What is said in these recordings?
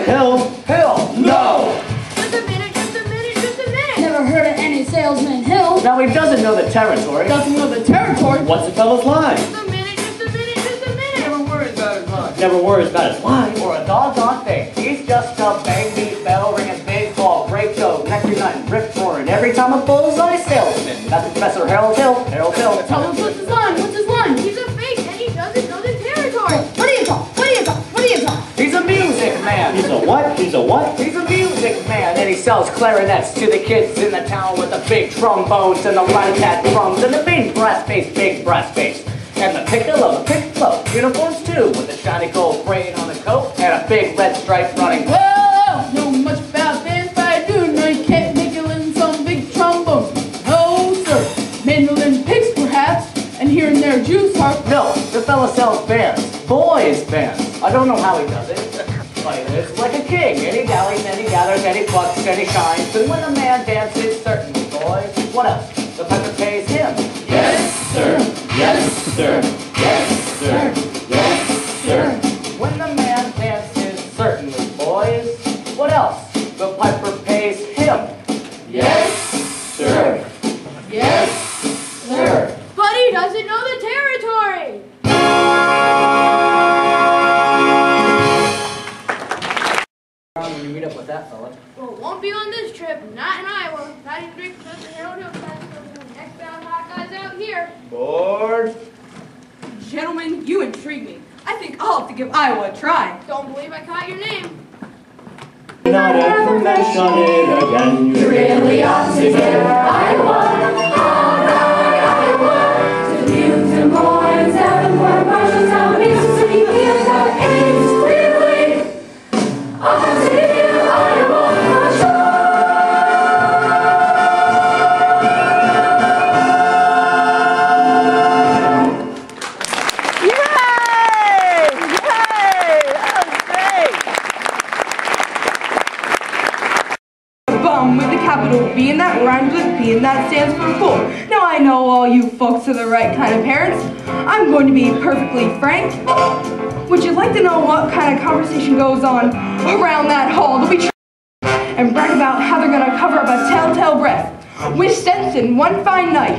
Hill? Hill? No! Just a minute, just a minute, just a minute! Never heard of any salesman Hill. Now he doesn't know the territory. Doesn't know the territory. What's the fellow's line? Just a minute, just a minute, just a minute! Never worries about his line. Never worries about his line or a doggone thing. He's just a bang beat bell ringing big call, great show, nectar nut, rip roaring every time a bullseye salesman. That's Professor Harold Hill. Harold Hill. Tell him what's his line. What's his line? He's a fake and he doesn't know the territory! What do you talk? What do you talk? What do you talk? He's a music man. He's a what? He's a what? He's a music man, and he sells clarinets to the kids in the town with the big trombones and the rat-tat drums and the big brass bass, and the piccolo, uniforms too, with the shiny gold braid on the coat and a big red stripe running. Whoa! Know much about bands, but I do know you can't make it in some big trombones. No, sir. Mandolin picks, perhaps, and here and there juice harp. No, the fella sells bands, boys' bands. I don't know how he does it. But he lives like a king, and he dallies, and he gathers, and he plucks, and he shines. And when a man dances, certainly, boys, what else? The piper pays him. Yes, sir. Yes, sir. Yes, sir. Yes, sir. When the man dances, certainly, boys, what else? The piper pays him. Yes, sir. Yes, sir. But he doesn't know the territory! When you meet up with that fella. Well, it won't be on this trip, not in Iowa. Not even drink Professor Harold Hill class for the next bound hot guys out here. Board. Gentlemen, you intrigue me. I think I'll have to give Iowa a try. Don't believe I caught your name. Not ever mention it again. You really ought to give Iowa, all right, Iowa. To Butte, Des Moines, Davenport, Marshalltown, Mississippi, Peoria, Ames, Clearly. I'll give Iowa a shot. With a capital B, and that rhymes with P, and that stands for fool. Now I know all you folks are the right kind of parents. I'm going to be perfectly frank. Would you like to know what kind of conversation goes on around that hall? They'll be and brag about how they're going to cover up a telltale breath. With Stenson, one fine night,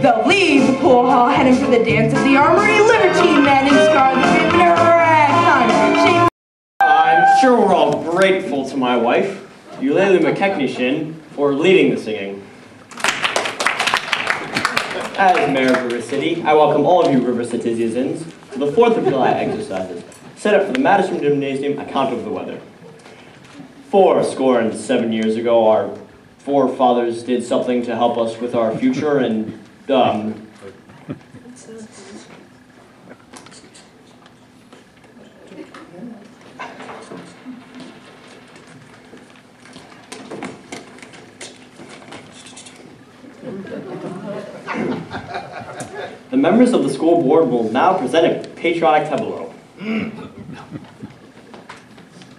they'll leave the pool hall heading for the dance at the Armory. Libertine men in scarlet ribbon and ragtime. I'm sure we're all grateful to my wife, Eulalie McKechnie, for leading the singing. As Mayor of River City, I welcome all of you River citizens to the 4th of July exercises set up for the Madison Gymnasium account of the weather. 407 years ago, our forefathers did something to help us with our future, and the members of the school board will now present a patriotic tableau.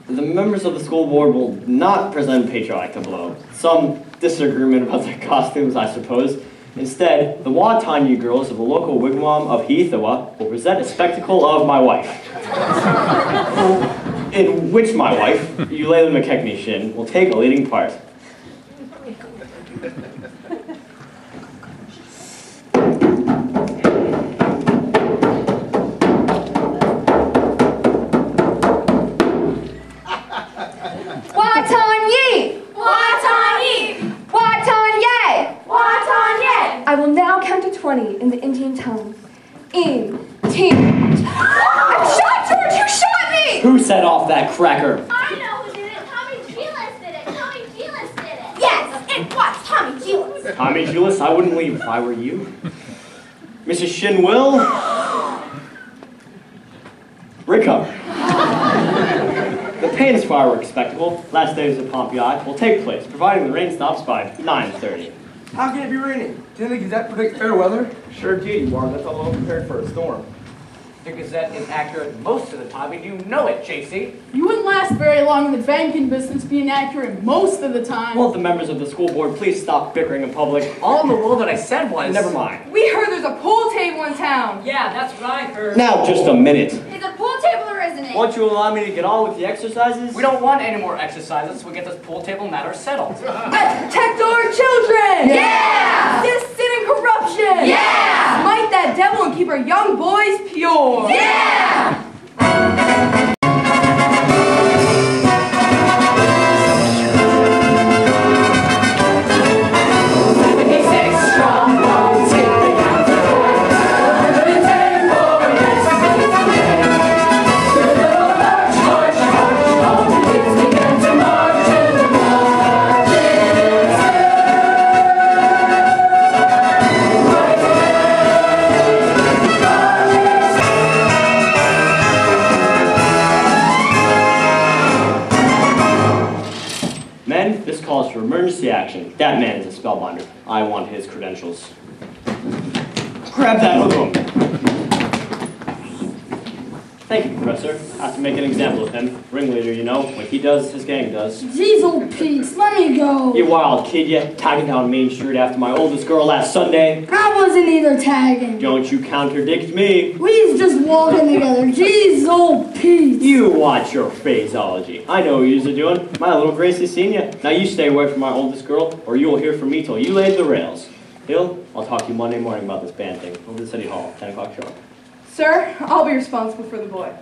The members of the school board will not present patriotic tableau. Some disagreement about their costumes, I suppose. Instead, the Watanya girls of the local wigwam of Heathoa will present a spectacle of my wife, in which my wife, Eulalie McKechnie, will take a leading part. I will now count to 20 in the Indian tongue. In, team. I'm shot, George! You shot me! Who set off that cracker? I know who did it. Tommy Giles did it. Tommy Giles did it. Yes, it was Tommy Giles. Tommy Giles, I wouldn't leave if I were you. Mrs. Shinwill? Recover. The Paynes fireworks spectacle, last days of Pompeii, will take place, providing the rain stops by 9:30. How can it be raining? Didn't the Gazette predict fair weather? Sure did, you are. That's all prepared for a storm. The Gazette is accurate most of the time, and you know it, JC. You wouldn't last very long in the banking business being accurate most of the time. Will the members of the school board please stop bickering in public? All in the world that I said was... Never mind. We heard there's a pool table in town. Yeah, that's what I heard. Now, just a minute. Is a pool table or isn't it? Won't you allow me to get on with the exercises? We don't want any more exercises, so we get this pool table matter settled. Protect our children! Yeah! Resist sin and corruption! Yeah! Smite that devil and keep our young boys pure! Yeah! Men, this calls for emergency action. That man is a spellbinder. I want his credentials. Grab that hook. Thank you, Professor. I have to make an example of him. Ringleader, you know. What he does, his gang does. Jeez, old Pete, let me go. You wild kid, you tagging down Main Street after my oldest girl last Sunday. I wasn't either tagging. Don't you contradict me. We was just walking together. Jeez, old Pete. You watch your phraseology. I know what you're doing. My little Gracie senior. Now you stay away from my oldest girl, or you will hear from me till you laid the rails. Hill, I'll talk to you Monday morning about this band thing. Over to City Hall, 10 o'clock sharp. Sir, I'll be responsible for the boy.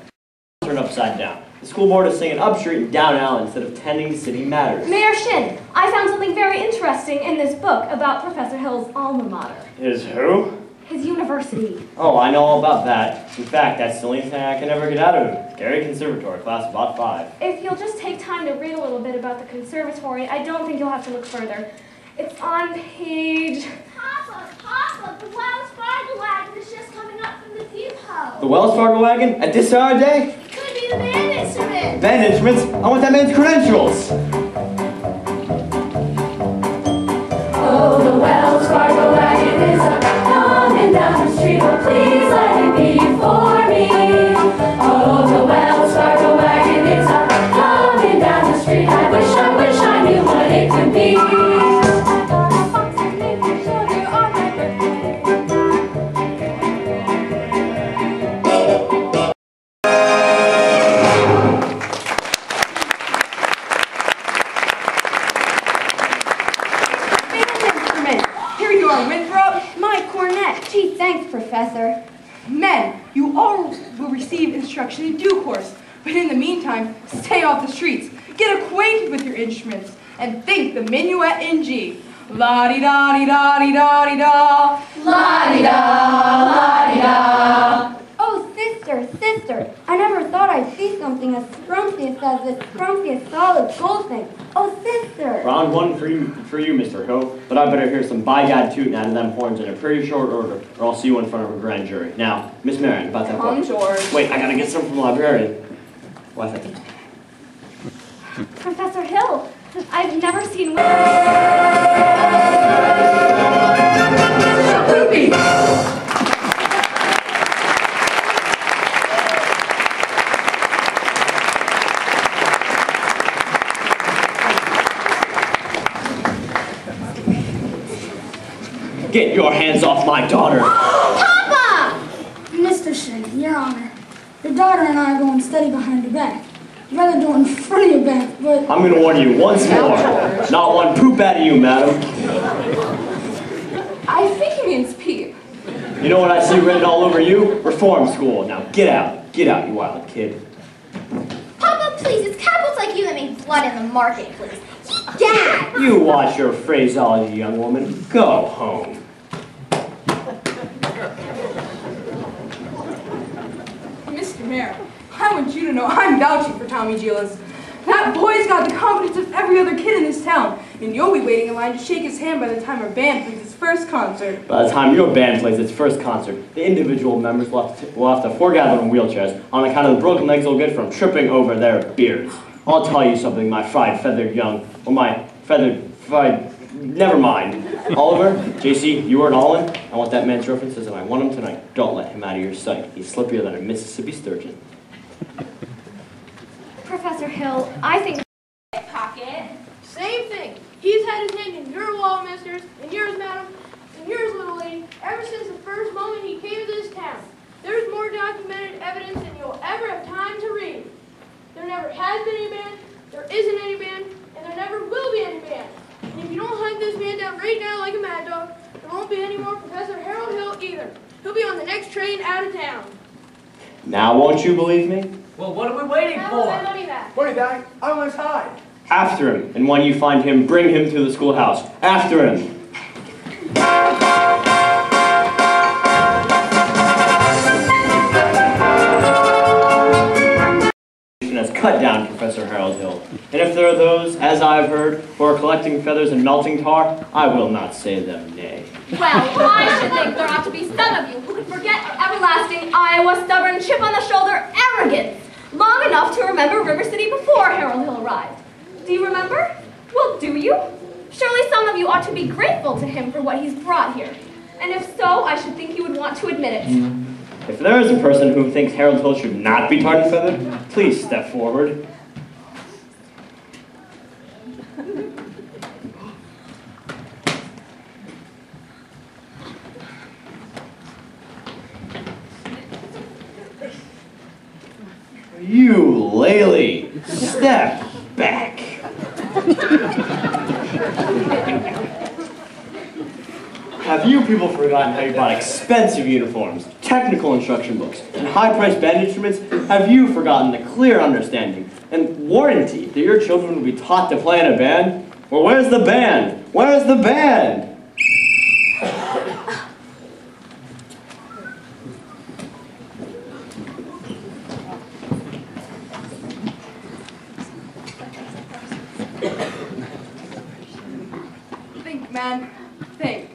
Turn upside down. The school board is singing up street and down alley instead of tending to city matters. Mayor Shin, I found something very interesting in this book about Professor Hill's alma mater. Is who? His university. Oh, I know all about that. In fact, that's the only thing I can ever get out of him. Gary Conservatory, class of about 5. If you'll just take time to read a little bit about the conservatory, I don't think you'll have to look further. It's on page... Papa, the Wells Fargo wagon is just coming up from the depot. The Wells Fargo wagon? At this hour of day? It could be the band instrument. Band instruments? I want that man's credentials. Oh, the Wells Fargo wagon is coming down the street. Oh, please let it be for me. Oh, the Wells Fargo wagon is coming down the street. I wish I knew what it could be. Professor. Men, you all will receive instruction in due course, but in the meantime, stay off the streets, get acquainted with your instruments, and think the minuet in G. La-di-da-di-da-di-da-di-da. La-di-da, la-di-da. Oh, sister, I never thought I'd see something as scrumptious as this scrumpiest solid gold thing. Oh, sister. Round one for you, Mr. Ho, but I better hear some by God tooting out of them horns in a pretty short order, or I'll see you in front of a grand jury. Now, Miss Marion, about that book. George. Wait, I gotta get some from the librarian. Why thank you. Professor Hill, I've never seen... Poopy! Get your hands off my daughter! Papa! Mr. Shin, Your Honor, your daughter and I are going to study behind your back. I'd rather do it in front of your back, but... I'm gonna warn you once more. Not one poop out of you, madam. I think he means peep. You know what I see written all over you? Reform school. Now get out. Get out, you wild kid. Papa, please, it's capitals like you that make blood in the market, please. Dad! You watch your phraseology, young woman. Go home. Mr. Mayor, I want you to know I'm vouching for Tommy Gillis. That boy's got the confidence of every other kid in this town, and you'll be waiting in line to shake his hand by the time our band plays its first concert. By the time your band plays its first concert, the individual members will have to foregather in wheelchairs on account of the broken legs they'll get from tripping over their beards. I'll tell you something, my fried feathered young, or my fried, never mind. Oliver, JC, you are an all-in. I want that man's references and I want him tonight. Don't let him out of your sight. He's slippier than a Mississippi sturgeon. Professor Hill, I think... Pocket. Same thing. He's had his hand in your wall, misters, and yours, madam, and yours, little lady, ever since the first moment he came to this town. There's more documented evidence than you'll ever have time to read. down right now like a mad dog. There won't be any more Professor Harold Hill either. He'll be on the next train out of town. Now won't you believe me? Well, what are we waiting Now what's my for? money back? Money back? I was high. After him, and when you find him, bring him to the schoolhouse. After him. Has cut down Professor Harold Hill. And if there are those, as I have heard, who are collecting feathers and melting tar, I will not say them nay. Well, I should think there ought to be some of you who could forget everlasting Iowa stubborn chip on the shoulder arrogance long enough to remember River City before Harold Hill arrived. Do you remember? Well, do you? Surely some of you ought to be grateful to him for what he's brought here. And if so, I should think you would want to admit it. If there is a person who thinks Harold Hill should not be tarred and feathered, please step forward. You, Laley, step back. Have you people forgotten how you bought expensive uniforms, technical instruction books, and high-priced band instruments? Have you forgotten the clear understanding and warranty that your children will be taught to play in a band? Well, where's the band? Where's the band? Think, man. Think.